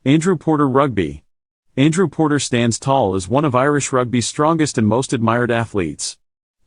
Andrew Porter Rugby. Andrew Porter stands tall as one of Irish rugby's strongest and most admired athletes.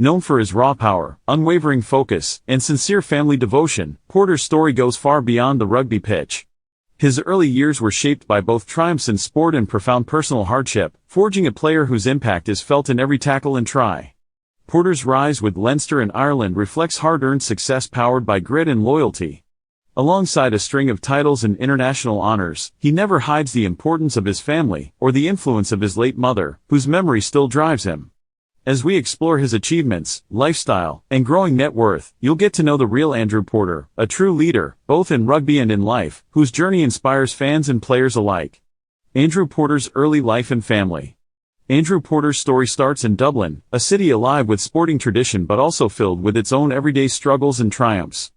Known for his raw power, unwavering focus, and sincere family devotion, Porter's story goes far beyond the rugby pitch. His early years were shaped by both triumphs in sport and profound personal hardship, forging a player whose impact is felt in every tackle and try. Porter's rise with Leinster and Ireland reflects hard-earned success powered by grit and loyalty. Alongside a string of titles and international honors, he never hides the importance of his family, or the influence of his late mother, whose memory still drives him. As we explore his achievements, lifestyle, and growing net worth, you'll get to know the real Andrew Porter, a true leader, both in rugby and in life, whose journey inspires fans and players alike. Andrew Porter's early life and family. Andrew Porter's story starts in Dublin, a city alive with sporting tradition but also filled with its own everyday struggles and triumphs.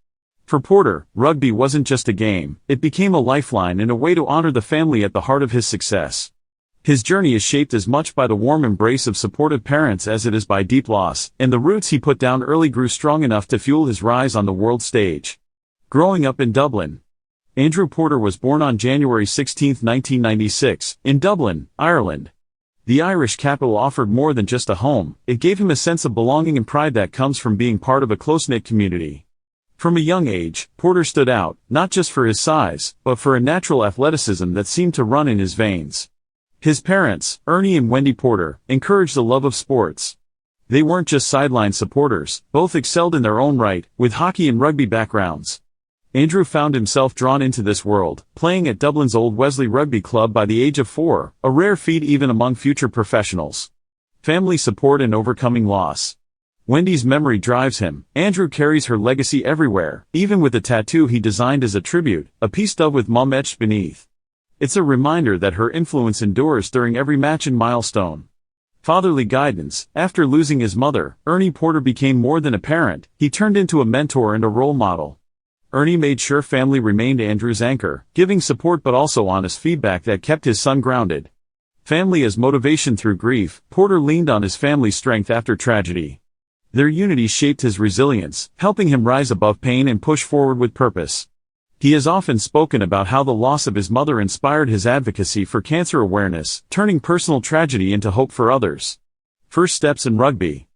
For Porter, rugby wasn't just a game, it became a lifeline and a way to honor the family at the heart of his success. His journey is shaped as much by the warm embrace of supportive parents as it is by deep loss, and the roots he put down early grew strong enough to fuel his rise on the world stage. Growing up in Dublin. Andrew Porter was born on January 16, 1996, in Dublin, Ireland. The Irish capital offered more than just a home, it gave him a sense of belonging and pride that comes from being part of a close-knit community. From a young age, Porter stood out, not just for his size, but for a natural athleticism that seemed to run in his veins. His parents, Ernie and Wendy Porter, encouraged the love of sports. They weren't just sideline supporters, both excelled in their own right, with hockey and rugby backgrounds. Andrew found himself drawn into this world, playing at Dublin's Old Wesley Rugby Club by the age of 4, a rare feat even among future professionals. Family support and overcoming loss. Wendy's memory drives him. Andrew carries her legacy everywhere, even with a tattoo he designed as a tribute, a peace dove with mum etched beneath. It's a reminder that her influence endures during every match and milestone. Fatherly guidance. After losing his mother, Ernie Porter became more than a parent, he turned into a mentor and a role model. Ernie made sure family remained Andrew's anchor, giving support but also honest feedback that kept his son grounded. Family as motivation through grief. Porter leaned on his family's strength after tragedy. Their unity shaped his resilience, helping him rise above pain and push forward with purpose. He has often spoken about how the loss of his mother inspired his advocacy for cancer awareness, turning personal tragedy into hope for others. First steps in rugby.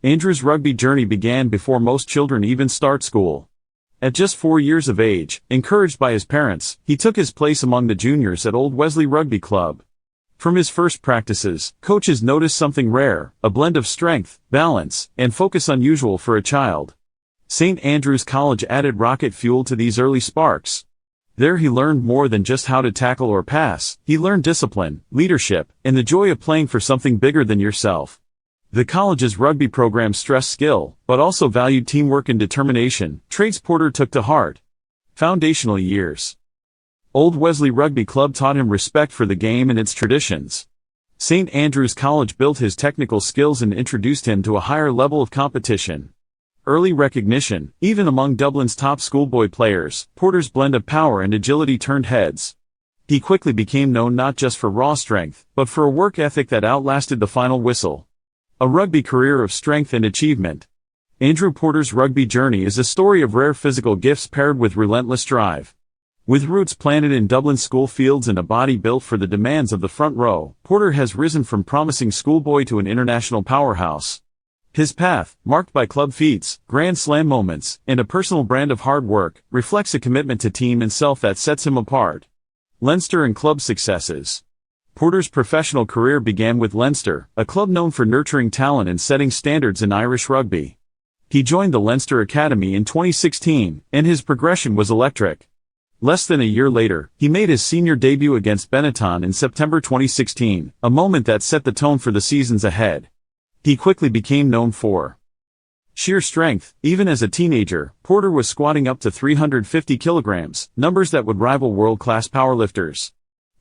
Andrew's rugby journey began before most children even start school. At just 4 years of age, encouraged by his parents, he took his place among the juniors at Old Wesley Rugby Club. From his first practices, coaches noticed something rare, a blend of strength, balance, and focus unusual for a child. St. Andrew's College added rocket fuel to these early sparks. There he learned more than just how to tackle or pass, he learned discipline, leadership, and the joy of playing for something bigger than yourself. The college's rugby program stressed skill, but also valued teamwork and determination, traits Porter took to heart. Foundational years. Old Wesley Rugby Club taught him respect for the game and its traditions. St. Andrew's College built his technical skills and introduced him to a higher level of competition. Early recognition. Even among Dublin's top schoolboy players, Porter's blend of power and agility turned heads. He quickly became known not just for raw strength, but for a work ethic that outlasted the final whistle. A rugby career of strength and achievement. Andrew Porter's rugby journey is a story of rare physical gifts paired with relentless drive. With roots planted in Dublin school fields and a body built for the demands of the front row, Porter has risen from promising schoolboy to an international powerhouse. His path, marked by club feats, grand slam moments, and a personal brand of hard work, reflects a commitment to team and self that sets him apart. Leinster and club successes. Porter's professional career began with Leinster, a club known for nurturing talent and setting standards in Irish rugby. He joined the Leinster Academy in 2016, and his progression was electric. Less than a year later, he made his senior debut against Benetton in September 2016, a moment that set the tone for the seasons ahead. He quickly became known for sheer strength. Even as a teenager, Porter was squatting up to 350 kilograms, numbers that would rival world-class powerlifters.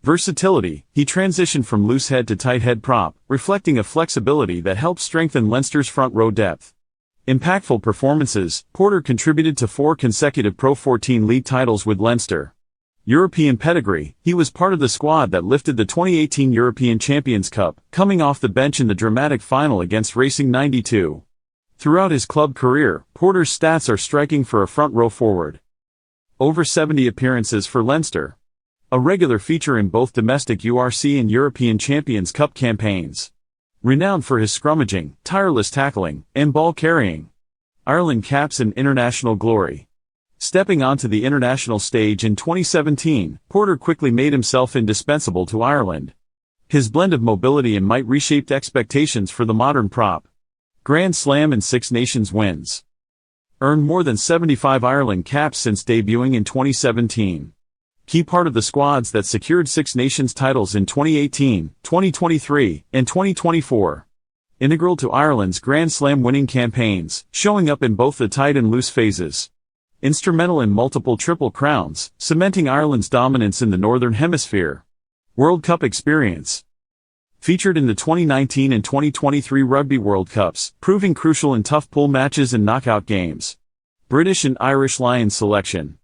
Versatility. He transitioned from loose head to tight head prop, reflecting a flexibility that helped strengthen Leinster's front row depth. Impactful performances. Porter contributed to 4 consecutive Pro 14 league titles with Leinster. European pedigree. He was part of the squad that lifted the 2018 European Champions Cup, coming off the bench in the dramatic final against Racing 92. Throughout his club career, Porter's stats are striking for a front row forward. Over 70 appearances for Leinster. A regular feature in both domestic URC and European Champions Cup campaigns. Renowned for his scrummaging, tireless tackling, and ball carrying. Ireland caps an international glory. Stepping onto the international stage in 2017, Porter quickly made himself indispensable to Ireland. His blend of mobility and might reshaped expectations for the modern prop. Grand Slam and Six Nations wins. Earned more than 75 Ireland caps since debuting in 2017. Key part of the squads that secured Six Nations titles in 2018, 2023, and 2024. Integral to Ireland's Grand Slam winning campaigns, showing up in both the tight and loose phases. Instrumental in multiple Triple Crowns, cementing Ireland's dominance in the Northern Hemisphere. World Cup experience. Featured in the 2019 and 2023 Rugby World Cups, proving crucial in tough pool matches and knockout games. British and Irish Lions selection.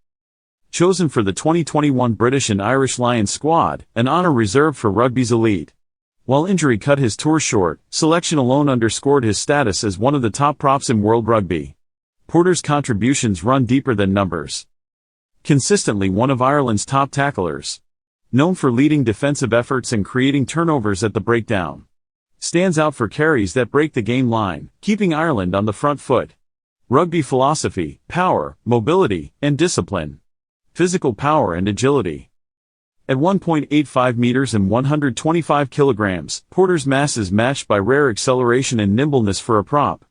Chosen for the 2021 British and Irish Lions squad, an honor reserved for rugby's elite. While injury cut his tour short, selection alone underscored his status as one of the top props in world rugby. Porter's contributions run deeper than numbers. Consistently one of Ireland's top tacklers. Known for leading defensive efforts and creating turnovers at the breakdown. Stands out for carries that break the game line, keeping Ireland on the front foot. Rugby philosophy, power, mobility, and discipline. Physical power and agility. At 1.85 meters and 125 kilograms, Porter's mass is matched by rare acceleration and nimbleness for a prop.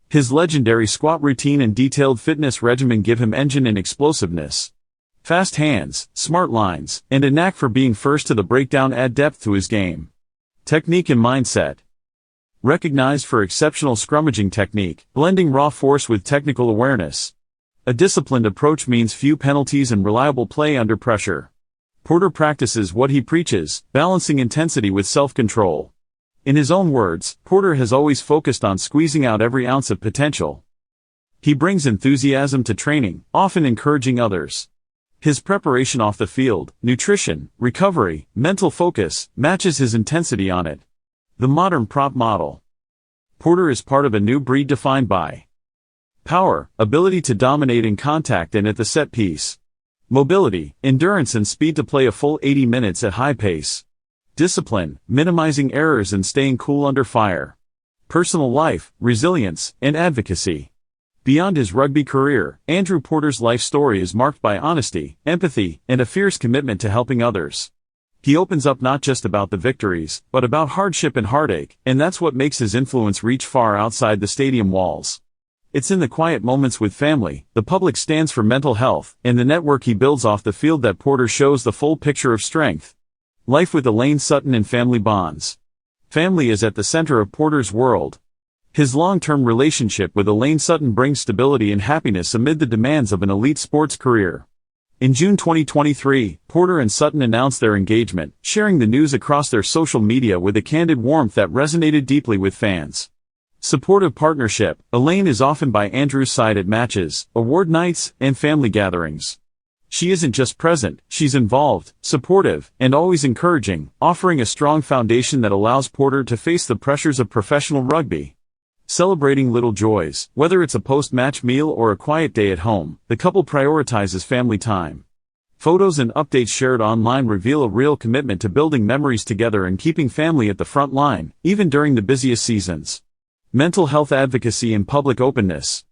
His legendary squat routine and detailed fitness regimen give him engine and explosiveness. Fast hands, smart lines, and a knack for being first to the breakdown add depth to his game. Technique and mindset. Recognized for exceptional scrummaging technique, blending raw force with technical awareness. A disciplined approach means few penalties and reliable play under pressure. Porter practices what he preaches, balancing intensity with self-control. In his own words, Porter has always focused on squeezing out every ounce of potential. He brings enthusiasm to training, often encouraging others. His preparation off the field, nutrition, recovery, mental focus, matches his intensity on it. The modern prop model. Porter is part of a new breed defined by power, ability to dominate in contact and at the set piece. Mobility, endurance and speed to play a full 80 minutes at high pace. Discipline, minimizing errors and staying cool under fire. Personal life, resilience, and advocacy. Beyond his rugby career, Andrew Porter's life story is marked by honesty, empathy, and a fierce commitment to helping others. He opens up not just about the victories, but about hardship and heartache, and that's what makes his influence reach far outside the stadium walls. It's in the quiet moments with family, the public stands for mental health, and the network he builds off the field that Porter shows the full picture of strength. Life with Elaine Sutton and family bonds. Family is at the center of Porter's world. His long-term relationship with Elaine Sutton brings stability and happiness amid the demands of an elite sports career. In June 2023, Porter and Sutton announced their engagement, sharing the news across their social media with a candid warmth that resonated deeply with fans. Supportive partnership. Elaine is often by Andrew's side at matches, award nights, and family gatherings. She isn't just present, she's involved, supportive, and always encouraging, offering a strong foundation that allows Porter to face the pressures of professional rugby. Celebrating little joys. Whether it's a post-match meal or a quiet day at home, the couple prioritizes family time. Photos and updates shared online reveal a real commitment to building memories together and keeping family at the front line, even during the busiest seasons. Mental health advocacy and public openness.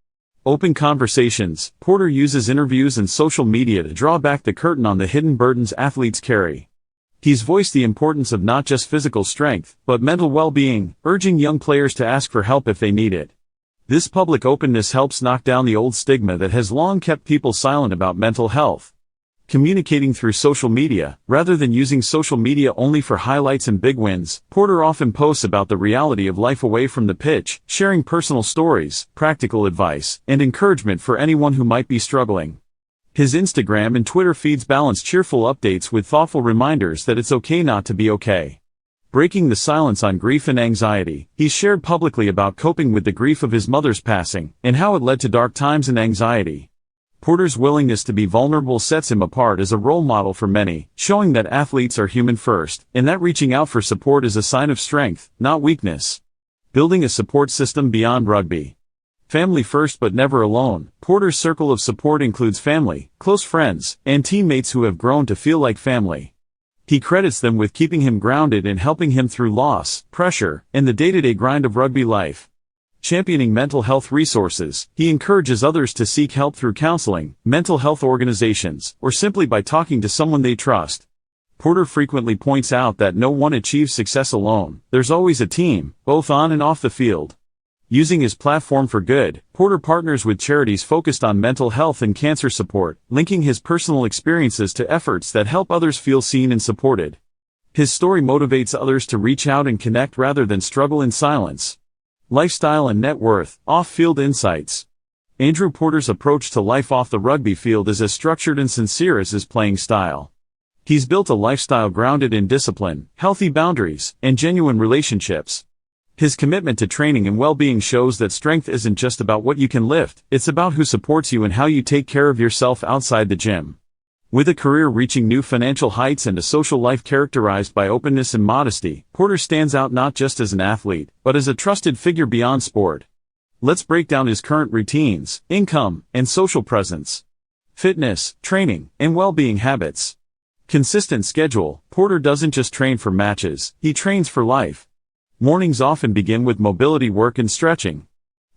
Open conversations. Porter uses interviews and social media to draw back the curtain on the hidden burdens athletes carry. He's voiced the importance of not just physical strength, but mental well-being, urging young players to ask for help if they need it. This public openness helps knock down the old stigma that has long kept people silent about mental health. Communicating through social media, rather than using social media only for highlights and big wins, Porter often posts about the reality of life away from the pitch, sharing personal stories, practical advice, and encouragement for anyone who might be struggling. His Instagram and Twitter feeds balance cheerful updates with thoughtful reminders that it's okay not to be okay. Breaking the silence on grief and anxiety, he's shared publicly about coping with the grief of his mother's passing, and how it led to dark times and anxiety. Porter's willingness to be vulnerable sets him apart as a role model for many, showing that athletes are human first, and that reaching out for support is a sign of strength, not weakness. Building a support system beyond rugby. Family first but never alone. Porter's circle of support includes family, close friends, and teammates who have grown to feel like family. He credits them with keeping him grounded and helping him through loss, pressure, and the day-to-day grind of rugby life. Championing mental health resources, he encourages others to seek help through counseling, mental health organizations, or simply by talking to someone they trust. Porter frequently points out that no one achieves success alone, there's always a team, both on and off the field. Using his platform for good, Porter partners with charities focused on mental health and cancer support, linking his personal experiences to efforts that help others feel seen and supported. His story motivates others to reach out and connect rather than struggle in silence. Lifestyle and net worth, off-field insights. Andrew Porter's approach to life off the rugby field is as structured and sincere as his playing style. He's built a lifestyle grounded in discipline, healthy boundaries, and genuine relationships. His commitment to training and well-being shows that strength isn't just about what you can lift, it's about who supports you and how you take care of yourself outside the gym. With a career reaching new financial heights and a social life characterized by openness and modesty, Porter stands out not just as an athlete, but as a trusted figure beyond sport. Let's break down his current routines, income, and social presence. Fitness, training, and well-being habits. Consistent schedule. Porter doesn't just train for matches, he trains for life. Mornings often begin with mobility work and stretching.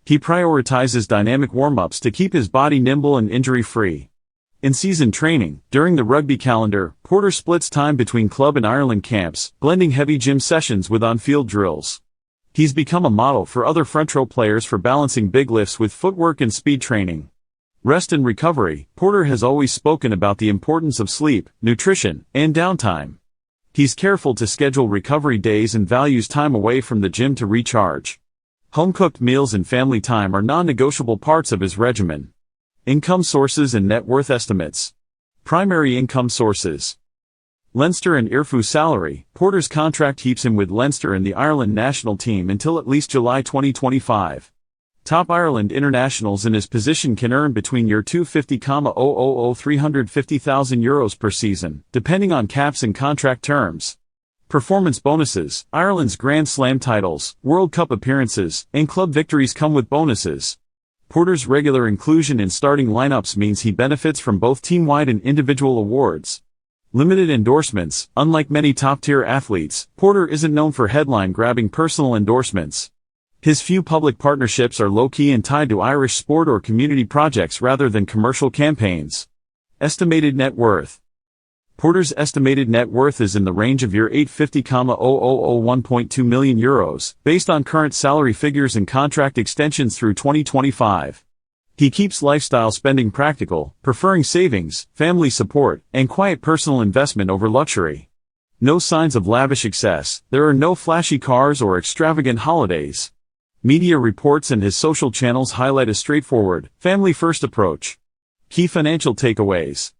He prioritizes dynamic warm-ups to keep his body nimble and injury-free. In-season training. During the rugby calendar, Porter splits time between club and Ireland camps, blending heavy gym sessions with on-field drills. He's become a model for other front row players for balancing big lifts with footwork and speed training. Rest and recovery. Porter has always spoken about the importance of sleep, nutrition, and downtime. He's careful to schedule recovery days and values time away from the gym to recharge. Home-cooked meals and family time are non-negotiable parts of his regimen. Income sources and net worth estimates. Primary income sources. Leinster and IRFU salary. Porter's contract keeps him with Leinster and the Ireland national team until at least July 2025. Top Ireland internationals in his position can earn between €250,000 €350,000 per season, depending on caps and contract terms. Performance bonuses. Ireland's Grand Slam titles, World Cup appearances, and club victories come with bonuses. Porter's regular inclusion in starting lineups means he benefits from both team-wide and individual awards. Limited endorsements. Unlike many top-tier athletes, Porter isn't known for headline-grabbing personal endorsements. His few public partnerships are low-key and tied to Irish sport or community projects rather than commercial campaigns. Estimated net worth. Porter's estimated net worth is in the range of €850,000 €1.2 million, based on current salary figures and contract extensions through 2025. He keeps lifestyle spending practical, preferring savings, family support, and quiet personal investment over luxury. No signs of lavish excess. There are no flashy cars or extravagant holidays. Media reports and his social channels highlight a straightforward, family-first approach. Key financial takeaways.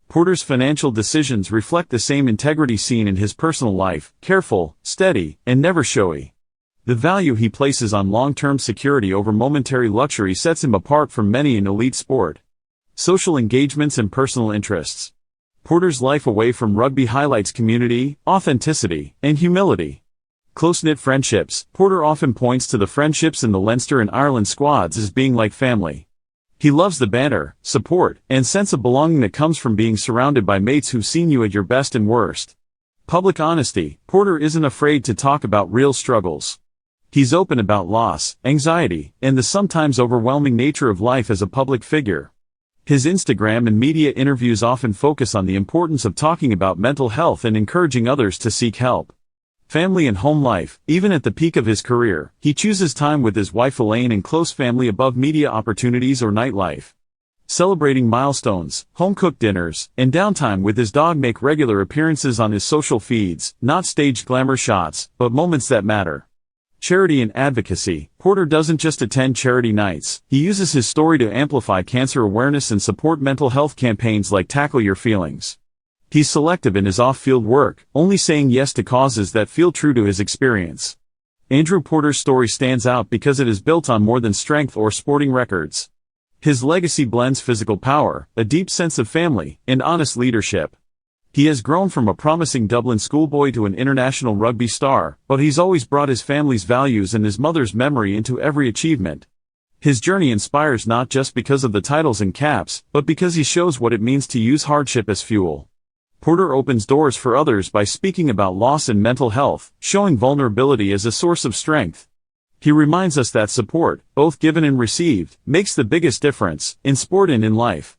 Porter's financial decisions reflect the same integrity seen in his personal life, careful, steady, and never showy. The value he places on long-term security over momentary luxury sets him apart from many in elite sport. Social engagements and personal interests. Porter's life away from rugby highlights community, authenticity, and humility. Close-knit friendships. Porter often points to the friendships in the Leinster and Ireland squads as being like family. He loves the banter, support, and sense of belonging that comes from being surrounded by mates who've seen you at your best and worst. Public honesty. Porter isn't afraid to talk about real struggles. He's open about loss, anxiety, and the sometimes overwhelming nature of life as a public figure. His Instagram and media interviews often focus on the importance of talking about mental health and encouraging others to seek help. Family and home life. Even at the peak of his career, he chooses time with his wife Elaine and close family above media opportunities or nightlife. Celebrating milestones, home-cooked dinners, and downtime with his dog make regular appearances on his social feeds, not staged glamour shots, but moments that matter. Charity and advocacy. Porter doesn't just attend charity nights, he uses his story to amplify cancer awareness and support mental health campaigns like Tackle Your Feelings. He's selective in his off-field work, only saying yes to causes that feel true to his experience. Andrew Porter's story stands out because it is built on more than strength or sporting records. His legacy blends physical power, a deep sense of family, and honest leadership. He has grown from a promising Dublin schoolboy to an international rugby star, but he's always brought his family's values and his mother's memory into every achievement. His journey inspires not just because of the titles and caps, but because he shows what it means to use hardship as fuel. Porter opens doors for others by speaking about loss and mental health, showing vulnerability as a source of strength. He reminds us that support, both given and received, makes the biggest difference, in sport and in life.